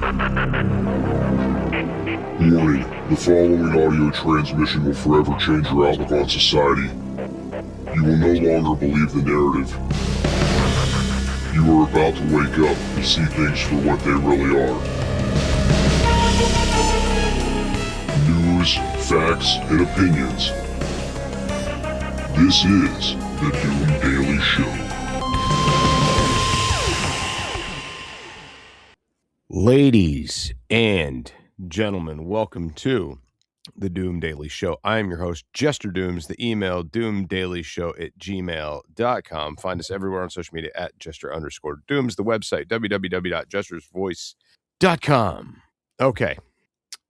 Warning, the following audio transmission will forever change your outlook on society. You will no longer believe the narrative. You are about to wake up and see things for what they really are. News, facts, and opinions. This is the Doom Daily Show. Ladies and gentlemen, welcome to the Doom Daily Show. I am your host, Jester Dooms. The email, doomdailyshow@gmail.com. Find us everywhere on social media at Jester_Dooms. The website, www.jestersvoice.com. Okay,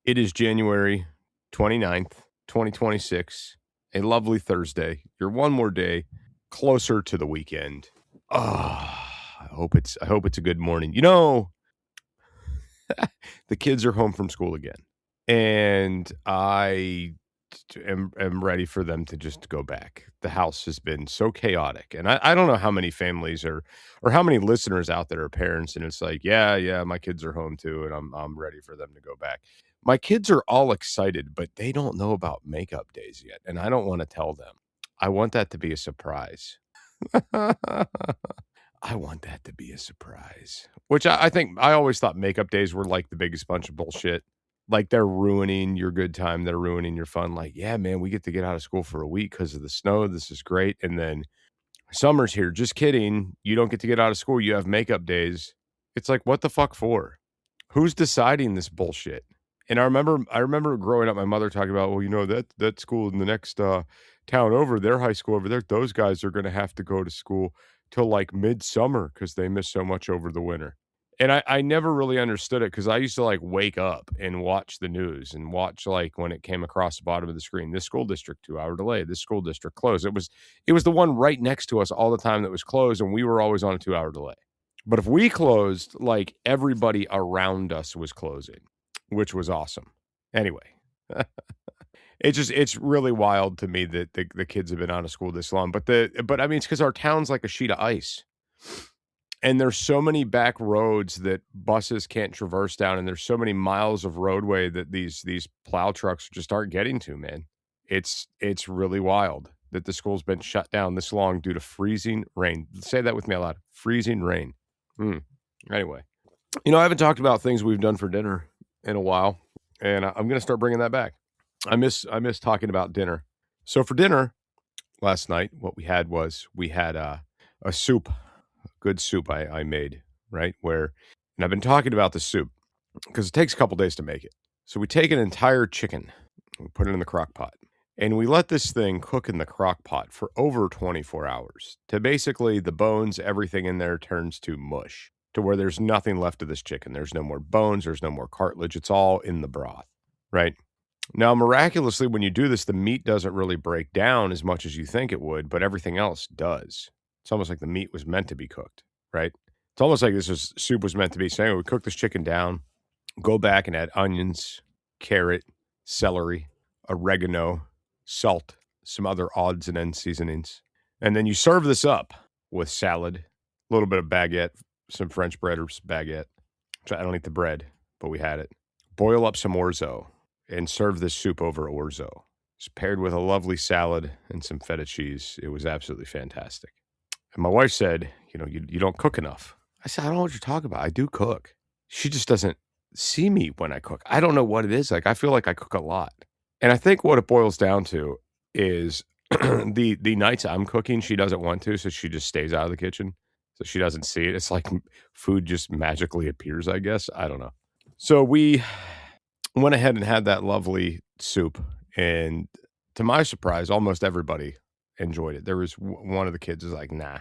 it is January 29th, 2026, a lovely Thursday. You're one more day closer to the weekend. I hope it's a good morning. You know, the kids are home from school again, and I am ready for them to just go back. The house has been so chaotic, and I don't know how many families or how many listeners out there are parents, and it's like, yeah, my kids are home too, and I'm ready for them to go back. My kids are all excited, but they don't know about makeup days yet, and I don't want to tell them. I want that to be a surprise. I want that to be a surprise. Which I think, I always thought makeup days were like the biggest bunch of bullshit. Like, they're ruining your good time. They're ruining your fun. Like, yeah, man, we get to get out of school for a week because of the snow. This is great. And then summer's here. Just kidding. You don't get to get out of school. You have makeup days. It's like, what the fuck for? Who's deciding this bullshit? And I remember growing up, my mother talking about, well, you know, that school in the next town over, their high school over there, those guys are going to have to go to school till like midsummer because they miss so much over the winter. And I never really understood it because I used to like wake up and watch the news and watch, like, when it came across the bottom of the screen, this school district 2-hour delay, this school district closed. It was the one right next to us all the time that was closed, and we were always on a 2-hour delay. But if we closed, like, everybody around us was closing, which was awesome. Anyway, it's really wild to me that the kids have been out of school this long. But I mean, it's because our town's like a sheet of ice. And there's so many back roads that buses can't traverse down, and there's so many miles of roadway that these plow trucks just aren't getting to, man. It's really wild that the school's been shut down this long due to freezing rain. Say that with me out loud. Freezing rain. Anyway, you know, I haven't talked about things we've done for dinner in a while, and I'm going to start bringing that back. I miss talking about dinner. So for dinner last night, what we had a soup. Good soup I made, right? And I've been talking about the soup because it takes a couple days to make it. So we take an entire chicken, we put it in the crock pot, and we let this thing cook in the crock pot for over 24 hours to basically the bones, everything in there turns to mush, to where there's nothing left of this chicken. There's no more bones, there's no more cartilage. It's all in the broth, right? Now, miraculously, when you do this, the meat doesn't really break down as much as you think it would, but everything else does. It's almost like the meat was meant to be cooked, right? It's almost like soup was meant to be. So anyway, we cook this chicken down, go back and add onions, carrot, celery, oregano, salt, some other odds and ends seasonings. And then you serve this up with salad, a little bit of baguette, some French bread or some baguette. I don't eat the bread, but we had it. Boil up some orzo and serve this soup over orzo. It's paired with a lovely salad and some feta cheese. It was absolutely fantastic. And my wife said, you know, you don't cook enough. I said, I don't know what you're talking about. I do cook. She just doesn't see me when I cook. I don't know what it is. Like, I feel like I cook a lot. And I think what it boils down to is the nights I'm cooking, she doesn't want to, so she just stays out of the kitchen. So she doesn't see it. It's like food just magically appears, I guess. I don't know. So we went ahead and had that lovely soup. And to my surprise, almost everybody enjoyed it. There was one of the kids is like, nah,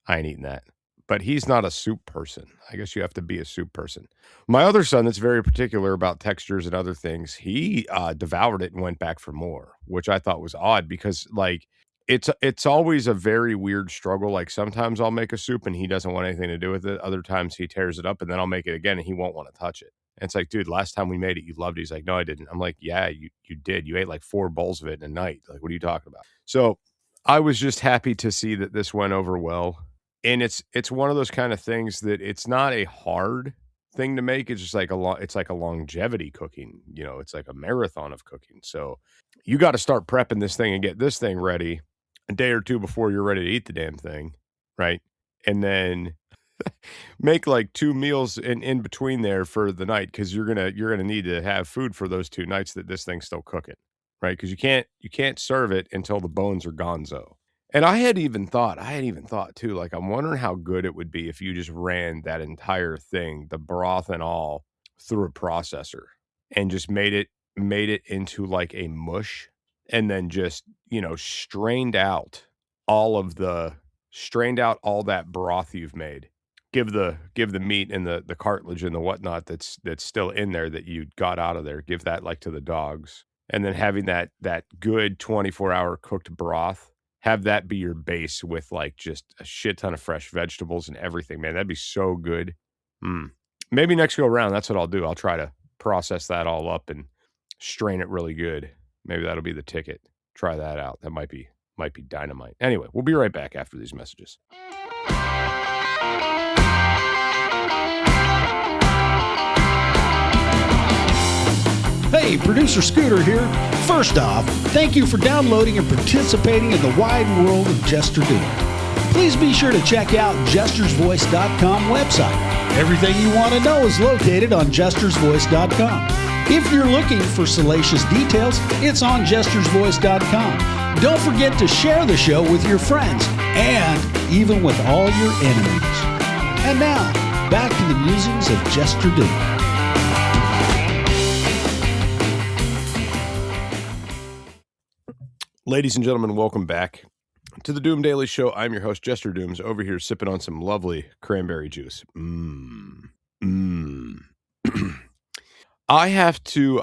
I ain't eating that. But he's not a soup person. I guess you have to be a soup person. My other son that's very particular about textures and other things, he devoured it and went back for more, which I thought was odd because, like, it's always a very weird struggle. Like, sometimes I'll make a soup and he doesn't want anything to do with it. Other times he tears it up and then I'll make it again and he won't want to touch it. And it's like, dude, last time we made it, you loved it. He's like, no, I didn't. I'm like, yeah, you did. You ate like 4 bowls of it in a night. Like, what are you talking about? So I was just happy to see that this went over well. And it's one of those kind of things that it's not a hard thing to make. It's just like it's like a longevity cooking, you know, it's like a marathon of cooking. So you got to start prepping this thing and get this thing ready a day or two before you're ready to eat the damn thing, right? And then make like 2 meals in between there for the night, because you're gonna need to have food for those 2 nights that this thing's still cooking, right? Because you can't serve it until the bones are gonzo. And I had even thought too, like, I'm wondering how good it would be if you just ran that entire thing, the broth and all, through a processor and just made it into like a mush, and then just, strained out all that broth you've made. Give the meat and the cartilage and the whatnot that's still in there that you got out of there, give that like to the dogs. And then having that good 24-hour cooked broth, have that be your base with like just a shit ton of fresh vegetables and everything, man. That'd be so good. Mm. Maybe next go around, that's what I'll do. I'll try to process that all up and strain it really good. Maybe that'll be the ticket. Try that out. That might be dynamite. Anyway, we'll be right back after these messages. Hey, producer Scooter here. First off, thank you for downloading and participating in the wide world of Jester Doom. Please be sure to check out jestersvoice.com website. Everything you want to know is located on jestersvoice.com. If you're looking for salacious details, it's on jestersvoice.com. Don't forget to share the show with your friends and even with all your enemies. And now, back to the musings of Jester Doom. Ladies and gentlemen, welcome back to the Doom Daily Show. I'm your host, Jester Dooms, over here sipping on some lovely cranberry juice. I have to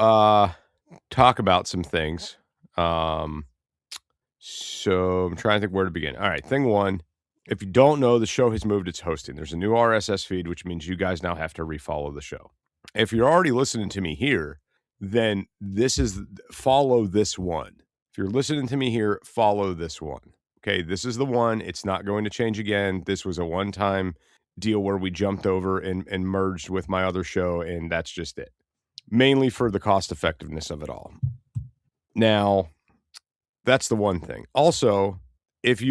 talk about some things. So I'm trying to think where to begin. All right, thing one, if you don't know, the show has moved its hosting. There's a new RSS feed, which means you guys now have to refollow the show. If you're already listening to me here, then follow this one. If you're listening to me here, follow this one. Okay, this is the one. It's not going to change again. This was a one-time deal where we jumped over and merged with my other show, and that's just it. Mainly for the cost effectiveness of it all. Now, that's the one thing. Also, if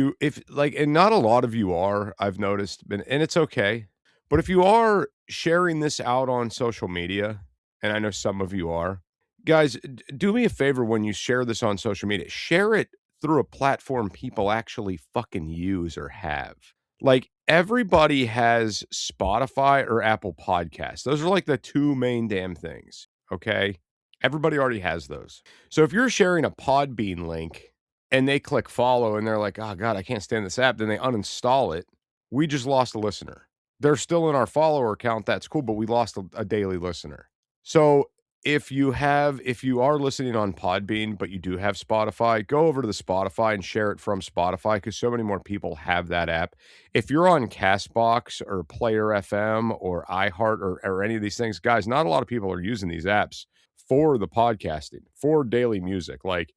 and not a lot of you are, I've noticed, and it's okay, but if you are sharing this out on social media, and I know some of you are, guys, do me a favor when you share this on social media. Share it through a platform people actually fucking use or have. Like, everybody has Spotify or Apple Podcasts. Those are like the 2 main damn things, okay? Everybody already has those. So if you're sharing a Podbean link and they click follow and they're like, oh, God, I can't stand this app, then they uninstall it, we just lost a listener. They're still in our follower count. That's cool, but we lost a daily listener. So if you are listening on Podbean, but you do have Spotify, go over to the Spotify and share it from Spotify, because so many more people have that app. If you're on Castbox or Player FM or iHeart or any of these things, guys, not a lot of people are using these apps for the podcasting, for daily music. Like,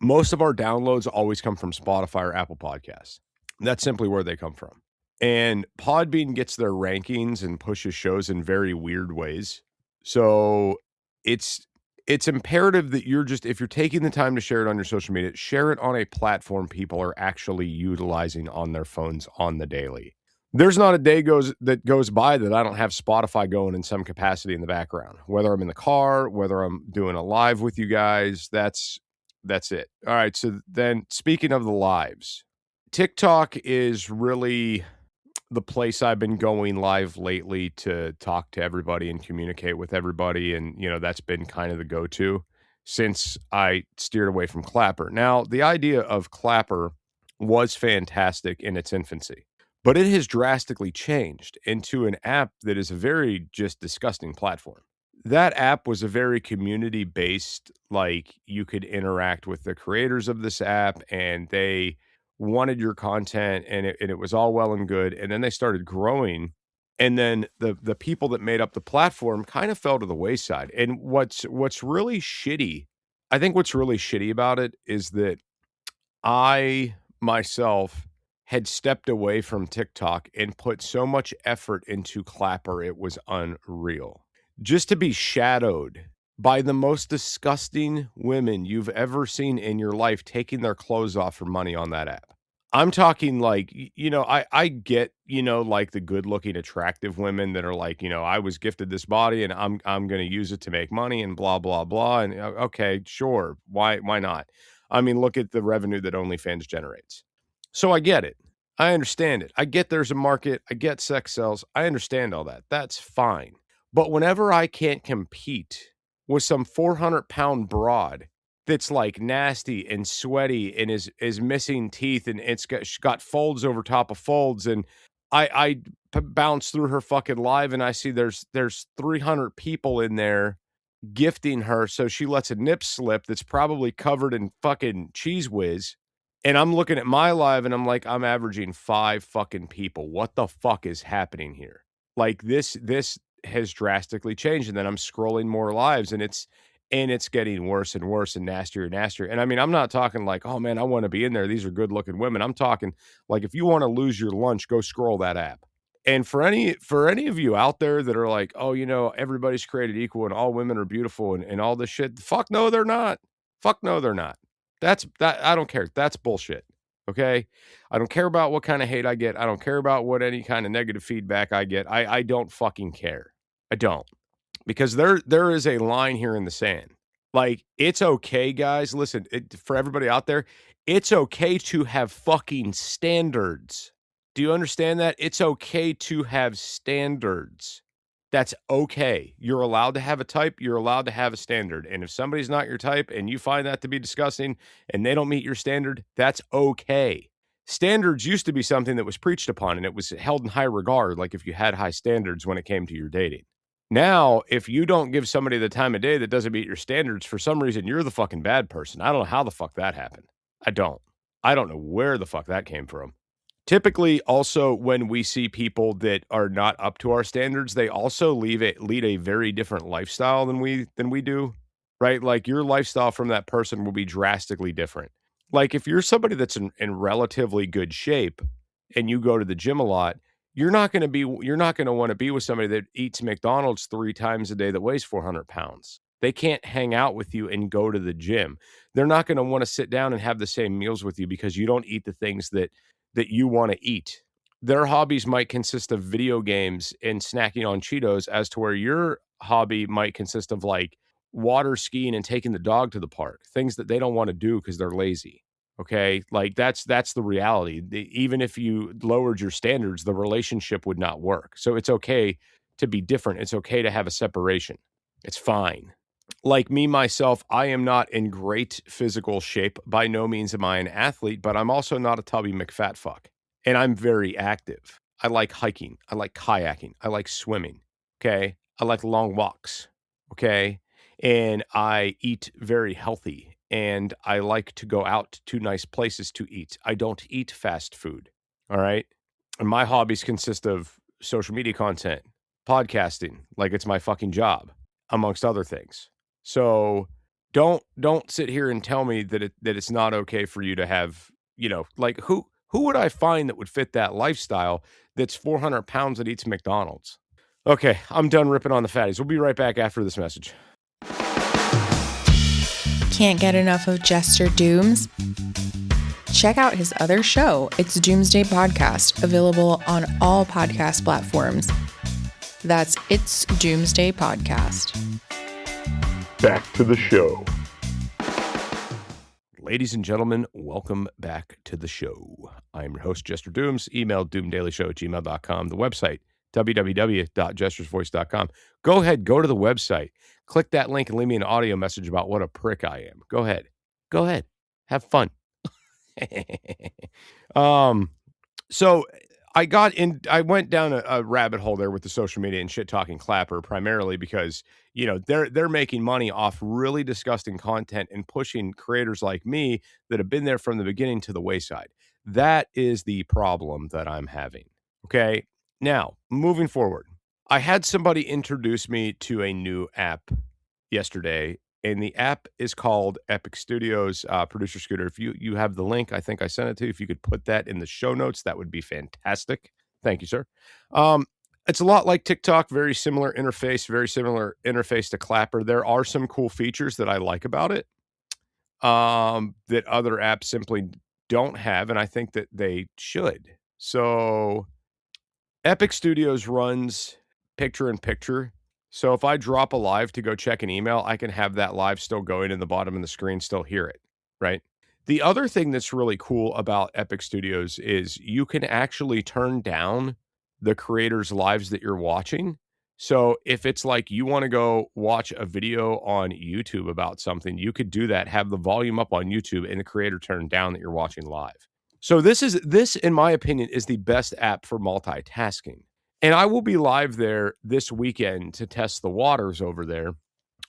most of our downloads always come from Spotify or Apple Podcasts. That's simply where they come from. And Podbean gets their rankings and pushes shows in very weird ways. So it's imperative that if you're taking the time to share it on your social media, share it on a platform people are actually utilizing on their phones on the daily. There's not a day that goes by that I don't have Spotify going in some capacity in the background, whether I'm in the car, whether I'm doing a live with you guys. That's it. All right. So then, speaking of the lives, TikTok is really the place I've been going live lately to talk to everybody and communicate with everybody. And, that's been kind of the go-to since I steered away from Clapper. Now, the idea of Clapper was fantastic in its infancy, but it has drastically changed into an app that is a very just disgusting platform. That app was a very community-based, like, you could interact with the creators of this app and they wanted your content, and it was all well and good. And then they started growing, and then the people that made up the platform kind of fell to the wayside. And what's really shitty, I think what's really shitty about it is that I myself had stepped away from TikTok and put so much effort into Clapper, it was unreal. Just to be shadowed by the most disgusting women you've ever seen in your life taking their clothes off for money on that app. I'm talking like, I get, like the good looking, attractive women that are like, I was gifted this body and I'm going to use it to make money and blah, blah, blah. And okay, sure. Why not? I mean, look at the revenue that OnlyFans generates. So I get it. I understand it. I get there's a market. I get sex sells. I understand all that. That's fine. But whenever I can't compete with some 400-pound broad that's like nasty and sweaty and is missing teeth and it's got folds over top of folds, and I bounce through her fucking live and I see there's 300 people in there gifting her, so she lets a nip slip that's probably covered in fucking cheese whiz. And I'm looking at my live and I'm like, I'm averaging 5 fucking people. What the fuck is happening here? Like this has drastically changed. And then I'm scrolling more lives and it's getting worse and worse and nastier and nastier. And I mean, I'm not talking like, oh man, I want to be in there. These are good looking women. I'm talking like, if you want to lose your lunch, go scroll that app. And for any of you out there that are like, oh, everybody's created equal and all women are beautiful and all this shit. Fuck no, they're not. Fuck no, they're not. That I don't care. That's bullshit. Okay. I don't care about what kind of hate I get. I don't care about what any kind of negative feedback I get. I don't fucking care. I don't. Because there is a line here in the sand. Like, it's okay, guys. Listen, for everybody out there, it's okay to have fucking standards. Do you understand that? It's okay to have standards. That's okay. You're allowed to have a type. You're allowed to have a standard. And if somebody's not your type and you find that to be disgusting and they don't meet your standard, that's okay. Standards used to be something that was preached upon and it was held in high regard, like if you had high standards when it came to your dating. Now, if you don't give somebody the time of day that doesn't meet your standards, for some reason, you're the fucking bad person. I don't know how the fuck that happened. I don't know where the fuck that came from. Typically, also, when we see people that are not up to our standards, they also lead a very different lifestyle than we do, right? Like your lifestyle from that person will be drastically different. Like if you're somebody that's in relatively good shape and you go to the gym a lot, you're not going to want to be with somebody that eats McDonald's 3 times a day that weighs 400 pounds. They can't hang out with you and go to the gym. They're not going to want to sit down and have the same meals with you because you don't eat the things that you want to eat. Their hobbies might consist of video games and snacking on Cheetos, as to where your hobby might consist of like water skiing and taking the dog to the park, things that they don't want to do because they're lazy. Okay. Like that's the reality. Even if you lowered your standards, the relationship would not work. So it's okay to be different. It's okay to have a separation. It's fine. Like me, myself, I am not in great physical shape. By no means am I an athlete, but I'm also not a tubby McFat fuck. And I'm very active. I like hiking. I like kayaking. I like swimming. Okay. I like long walks. Okay. And I eat very healthy. And I like to go out to nice places to eat. I don't eat fast food. All right. And my hobbies consist of social media content, podcasting, like it's my fucking job, amongst other things. So don't sit here and tell me that it's not okay for you to have, like who would I find that would fit that lifestyle that's 400 pounds that eats McDonald's? Okay, I'm done ripping on the fatties. We'll be right back after this message. Can't get enough of Jester Dooms? Check out his other show, It's Doomsday Podcast, available on all podcast platforms. That's It's Doomsday Podcast. Back to the show. Ladies and gentlemen, welcome back to the show. I'm your host, Jester Dooms. Email doomdailyshow@gmail.com. The website, www.jestersvoice.com. Go ahead, go to the website. Click that link and leave me an audio message about what a prick I am. Go ahead. Have fun. So I went down a rabbit hole there with the social media and shit talking Clapper, primarily because, they're making money off really disgusting content and pushing creators like me that have been there from the beginning to the wayside. That is the problem that I'm having. Okay. Now, moving forward, I had somebody introduce me to a new app yesterday and the app is called Epic Studios. Producer Scooter, if you have the link, I think I sent it to you. If you could put that in the show notes, that would be fantastic. Thank you, sir. It's a lot like TikTok, very similar interface to Clapper. There are some cool features that I like about it that other apps simply don't have, and I think that they should. So Epic Studios runs picture-in-picture. So if I drop a live to go check an email, I can have that live still going in the bottom of the screen, still hear it, right? The other thing that's really cool about Epic Studios is you can actually turn down the creators' lives that you're watching. So if it's like you want to go watch a video on YouTube about something, you could do that, have the volume up on YouTube and the creator turned down that you're watching live. So this, in my opinion, is the best app for multitasking. And I will be live there this weekend to test the waters over there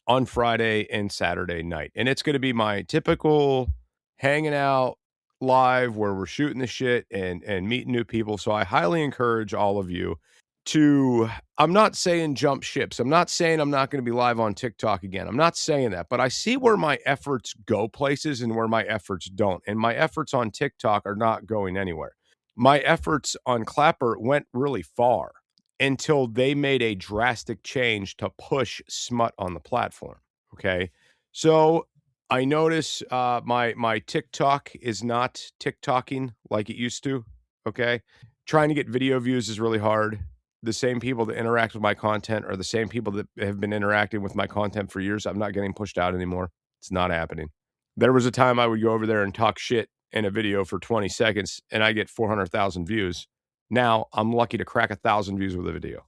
on Friday and Saturday night. And it's going to be my typical hanging out live where we're shooting the shit and meeting new people. So I highly encourage all of you to, I'm not saying jump ships. I'm not saying I'm not going to be live on TikTok again. I'm not saying that, but I see where my efforts go places and where my efforts don't. And my efforts on TikTok are not going anywhere. My efforts on Clapper went really far until they made a drastic change to push smut on the platform. Okay. So I notice my TikTok is not TikToking like it used to. Okay. Trying to get video views is really hard. The same people that interact with my content are the same people that have been interacting with my content for years. I'm not getting pushed out anymore. It's not happening. There was a time I would go over there and talk shit in a video for 20 seconds and I get 400,000 views. Now I'm lucky to crack 1,000 views with a video.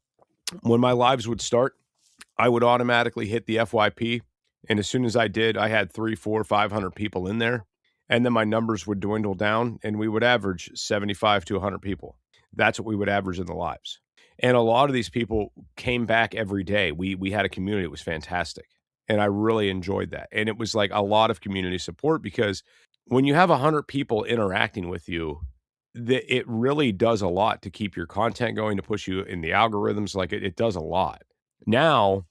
When my lives would start, I would automatically hit the FYP. And as soon as I did, I had 300, 400, 500 people in there. And then my numbers would dwindle down and we would average 75 to 100 people. That's what we would average in the lives. And a lot of these people came back every day. We had a community. It was fantastic. And I really enjoyed that. And it was like a lot of community support because when you have 100 people interacting with you, it really does a lot to keep your content going, to push you in the algorithms. Like it does a lot. Now,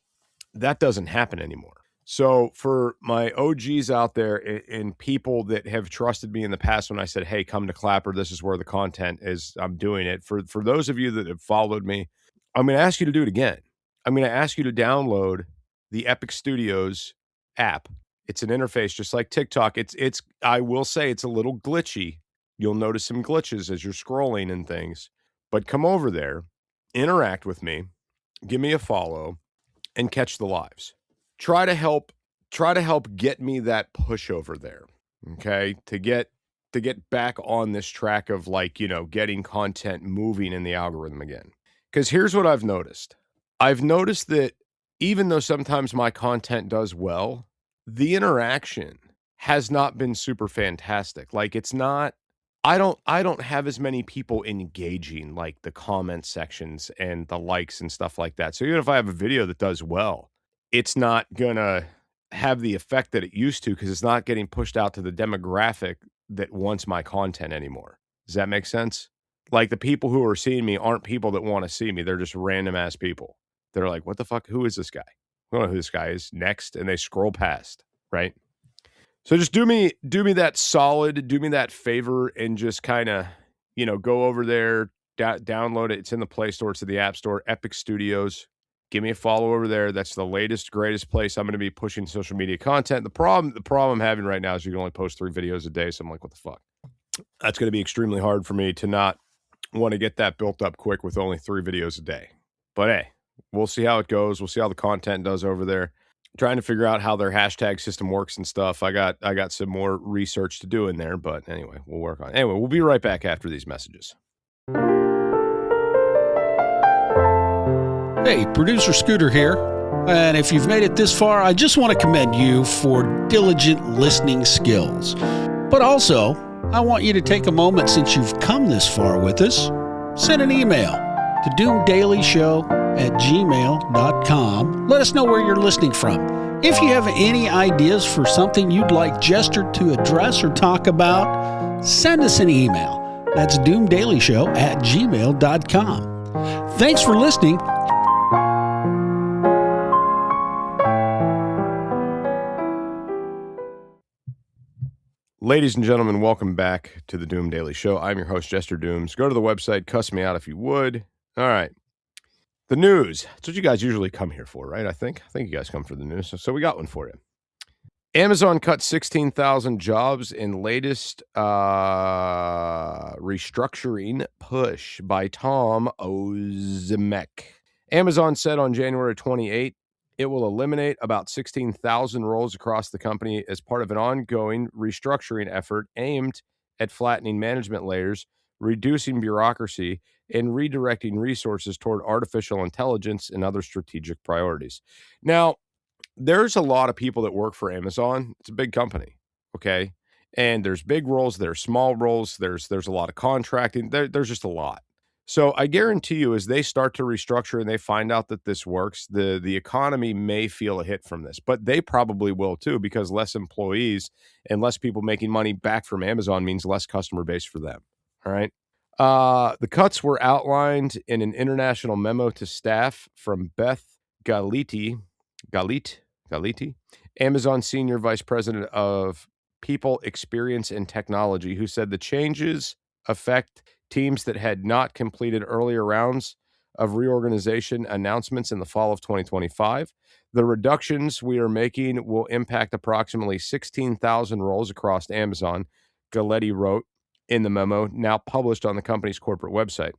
that doesn't happen anymore. So for my OGs out there and people that have trusted me in the past when I said, hey, come to Clapper, this is where the content is, I'm doing it. For those of you that have followed me, I'm going to ask you to do it again. I'm going to ask you to download the Epic Studios app. It's an interface just like TikTok. It's I will say it's a little glitchy. You'll notice some glitches as you're scrolling and things. But come over there, interact with me, give me a follow, and catch the lives. Try to help get me that push over there, okay? To get back on this track of getting content moving in the algorithm again. Because here's what I've noticed. I've noticed that even though sometimes my content does well, the interaction has not been super fantastic. Like it's not, I don't have as many people engaging like the comment sections and the likes and stuff like that. So even if I have a video that does well, it's not gonna have the effect that it used to because it's not getting pushed out to the demographic that wants my content anymore. Does that make sense? Like the people who are seeing me aren't people that want to see me. They're just random ass people. They're like, what the fuck? Who is this guy? I don't know who this guy is. Next. And they scroll past, right? So just do me that solid, do me that favor and just kind of, go over there, download it. It's in the Play Store. It's in the App Store, Epic Studios. Give me a follow over there. That's the latest, greatest place I'm going to be pushing social media content. The problem I'm having right now is you can only post 3 videos a day. So I'm like, what the fuck? That's going to be extremely hard for me to not want to get that built up quick with only 3 videos a day. But hey, we'll see how it goes. We'll see how the content does over there. Trying to figure out how their hashtag system works and stuff. I got some more research to do in there, but anyway, we'll work on it. Anyway, we'll be right back after these messages. Hey, Producer Scooter here. And if you've made it this far, I just want to commend you for diligent listening skills. But also, I want you to take a moment since you've come this far with us. Send an email to doomdailyshow@gmail.com. Let us know where you're listening from. If you have any ideas for something you'd like Jester to address or talk about, send us an email. That's doomdailyshow@gmail.com. Thanks for listening. Ladies and gentlemen, welcome back to the Doom Daily Show. I'm your host, Jester Dooms. Go to the website, cuss me out if you would. All right. The news. That's what you guys usually come here for, right? I think you guys come for the news. So we got one for you. Amazon cut 16,000 jobs in latest restructuring push by Tom Ozimek. Amazon said on January 28, it will eliminate about 16,000 roles across the company as part of an ongoing restructuring effort aimed at flattening management layers, reducing bureaucracy, and redirecting resources toward artificial intelligence and other strategic priorities. Now, there's a lot of people that work for Amazon. It's a big company, okay? And there's big roles, there's small roles, there's a lot of contracting. There's just a lot. So I guarantee you, as they start to restructure and they find out that this works, the economy may feel a hit from this, but they probably will too, because less employees and less people making money back from Amazon means less customer base for them. All right. The cuts were outlined in an international memo to staff from Beth Galiti, Amazon Senior Vice President of People Experience and Technology, who said the changes affect teams that had not completed earlier rounds of reorganization announcements in the fall of 2025. The reductions we are making will impact approximately 16,000 roles across Amazon, Galletti wrote in the memo, now published on the company's corporate website.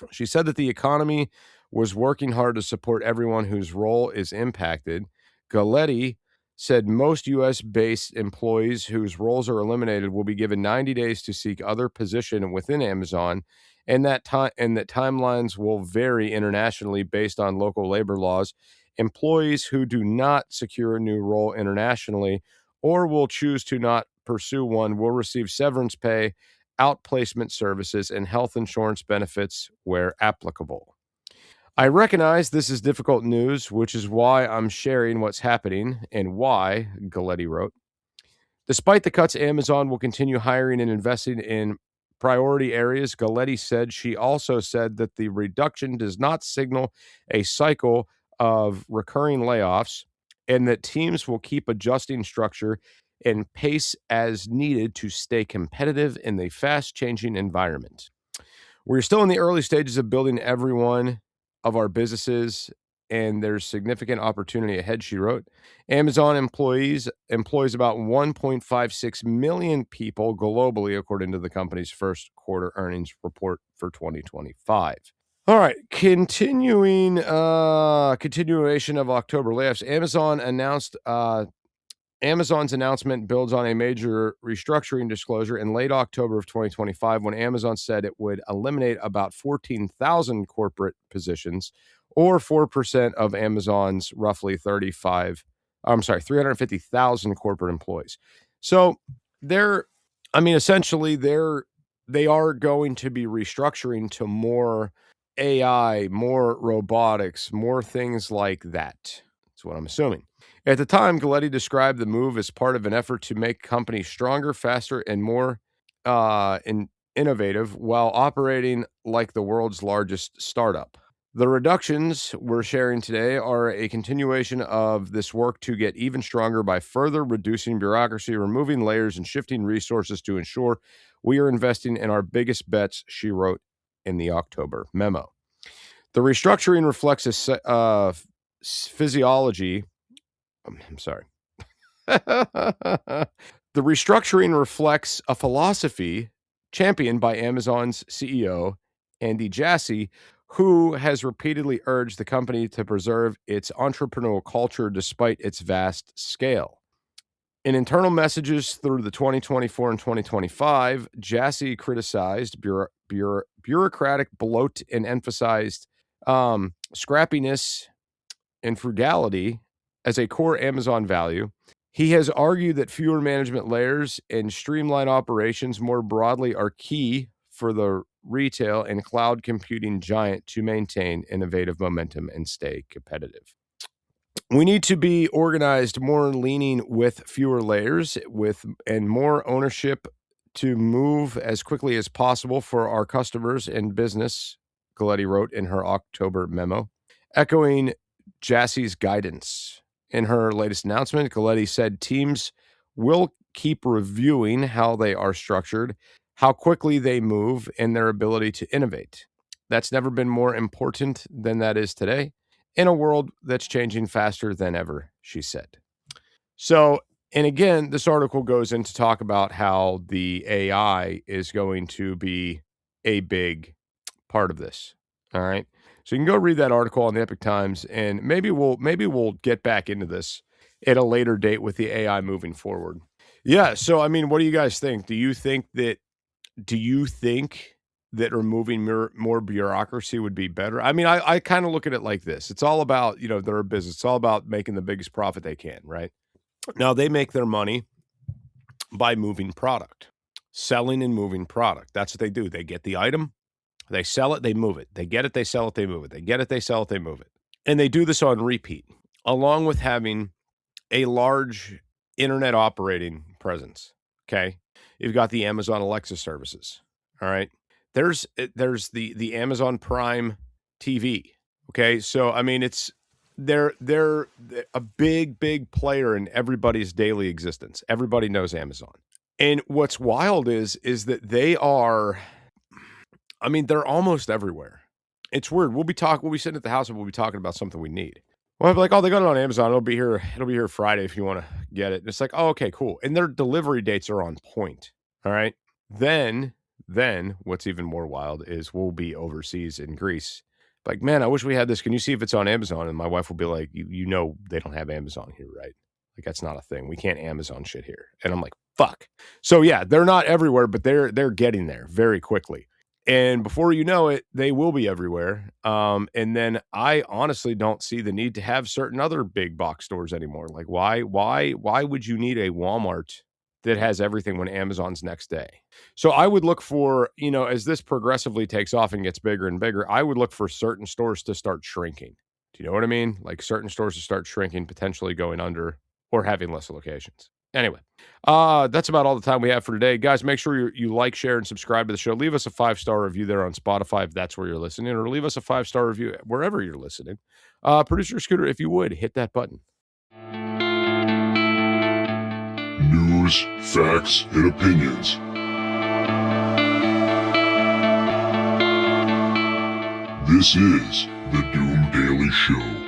She said that the economy was working hard to support everyone whose role is impacted. Galletti said most U.S.-based employees whose roles are eliminated will be given 90 days to seek other position within Amazon, and that timelines will vary internationally based on local labor laws. Employees who do not secure a new role internationally or will choose to not pursue one will receive severance pay, outplacement services, and health insurance benefits where applicable. I recognize this is difficult news, which is why I'm sharing what's happening and why, Galletti wrote. Despite the cuts, Amazon will continue hiring and investing in priority areas, Galletti said. She also said that the reduction does not signal a cycle of recurring layoffs and that teams will keep adjusting structure and pace as needed to stay competitive in the fast-changing environment. We're still in the early stages of building every one of our businesses, and there's significant opportunity ahead, she wrote. Amazon employs about 1.56 million people globally, according to the company's first quarter earnings report for 2025. All right, continuation of October layoffs. Amazon's announcement builds on a major restructuring disclosure in late October of 2025 when Amazon said it would eliminate about 14,000 corporate positions, or 4% of Amazon's roughly 350,000 corporate employees. So they are going to be restructuring to more AI, more robotics, more things like that. That's what I'm assuming. At the time, Galletti described the move as part of an effort to make companies stronger, faster, and more innovative while operating like the world's largest startup. The reductions we're sharing today are a continuation of this work to get even stronger by further reducing bureaucracy, removing layers, and shifting resources to ensure we are investing in our biggest bets, she wrote in the October memo. The restructuring reflects a physiology. I'm sorry. The restructuring reflects a philosophy championed by Amazon's CEO, Andy Jassy, who has repeatedly urged the company to preserve its entrepreneurial culture despite its vast scale. In internal messages through the 2024 and 2025, Jassy criticized bureaucratic bloat and emphasized scrappiness and frugality as a core Amazon value. He has argued that fewer management layers and streamlined operations more broadly are key for the retail and cloud computing giant to maintain innovative momentum and stay competitive. We need to be organized more leaning with fewer layers and more ownership to move as quickly as possible for our customers and business, Galletti wrote in her October memo, echoing Jassy's guidance. In her latest announcement, Galletti said teams will keep reviewing how they are structured, how quickly they move, and their ability to innovate. That's never been more important than that is today in a world that's changing faster than ever, she said. So, and again, this article goes in to talk about how the AI is going to be a big part of this. All right. So you can go read that article on the Epic Times, and maybe we'll get back into this at a later date with the AI moving forward. Yeah. So I mean, what do you guys think? Do you think that removing more bureaucracy would be better? I mean, I kind of look at it like this. It's all about, their business. It's all about making the biggest profit they can, right? Now, they make their money by moving product, selling and moving product. That's what they do. They get the item, they sell it, they move it. They get it, they sell it, they move it. They get it, they sell it, they move it. And they do this on repeat, along with having a large internet operating presence, okay? You've got the Amazon Alexa services, all right? There's the Amazon Prime TV, okay? So, I mean, they're a big player in everybody's daily existence. Everybody knows Amazon. And what's wild is that they are, I mean, they're almost everywhere. It's weird. We'll be sitting at the house and we'll be talking about something we need. Well, I'll be like, oh, they got it on Amazon. It'll be here Friday if you want to get it. And it's like, oh, okay, cool. And their delivery dates are on point. All right. Then what's even more wild is we'll be overseas in Greece. Like, man, I wish we had this. Can you see if it's on Amazon? And my wife will be like, you know, they don't have Amazon here, right? Like, that's not a thing. We can't Amazon shit here. And I'm like, fuck. So yeah, they're not everywhere, but they're getting there very quickly. And before you know it, they will be everywhere. And then I honestly don't see the need to have certain other big box stores anymore. Like, why would you need a Walmart that has everything when Amazon's next day? So I would look for, as this progressively takes off and gets bigger and bigger, I would look for certain stores to start shrinking. Do you know what I mean? Like certain stores to start shrinking, potentially going under or having less locations. Anyway, that's about all the time we have for today. Guys, make sure you like, share, and subscribe to the show. Leave us a 5-star review there on Spotify if that's where you're listening, or leave us a 5-star review wherever you're listening. Producer Scooter, if you would, hit that button. News, facts, and opinions. This is the Doom Daily Show.